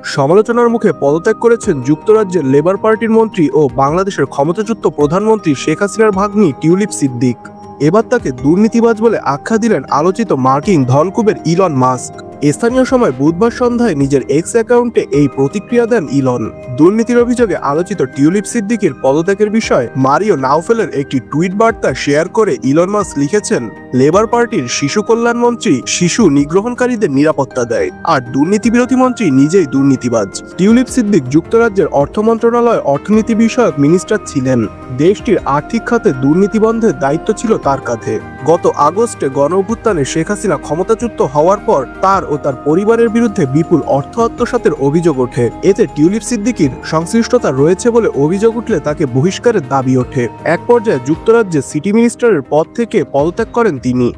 সমালোচনার মুখে পদত্যাগ করেছেন যুক্তরাজ্যের লেবার পার্টির মন্ত্রী ও বাংলাদেশের ক্ষমতাচ্যুত প্রধানমন্ত্রী শেখ হাসিনার ভাগ্নি টিউলিপ সিদ্দিক। এবার তাকে দুর্নীতিবাজ বলে আখ্যা দিলেন আলোচিত মার্কিন ধনকুবের ইলন মাস্ক। স্থানীয় সময় বুধবার সন্ধ্যায় নিজের এক্স অ্যাকাউন্টে এই প্রতিক্রিয়া দেন ইলন। দুর্নীতির অভিযোগে আলোচিত টিউলিপ সিদ্দিকের পদত্যাগের বিষয়ে মারিও নাউফেলের একটি টুইট বার্তা শেয়ার করে ইলন মাস্ক লিখেছেন, লেবার পার্টির শিশু কল্যাণ মন্ত্রী শিশু নিগ্রহণকারীদের নিরাপত্তা দেয়, আর দুর্নীতি বিরোধী মন্ত্রী নিজেই দুর্নীতিবাজ। টিউলিপ সিদ্দিক যুক্তরাজ্যের অর্থ মন্ত্রণালয়ে অর্থনীতি বিষয়ক মিনিস্টার ছিলেন। দেশটির আর্থিক খাতে দুর্নীতি বন্ধের দায়িত্ব ছিল তার কাঁধে। গত আগস্টে গণঅভ্যুত্থানে শেখ হাসিনা ক্ষমতাচ্যুত হওয়ার পর তার ও তার পরিবারের বিরুদ্ধে বিপুল অর্থ আত্মসাতের অভিযোগ ওঠে। এতে টিউলিপ সিদ্দিকির সংশ্লিষ্টতা রয়েছে বলে অভিযোগ উঠলে তাকে বহিষ্কারের দাবি ওঠে। এক পর্যায়ে যুক্তরাজ্যে সিটি মিনিস্টারের পদ থেকে পদত্যাগ করেন তিনি।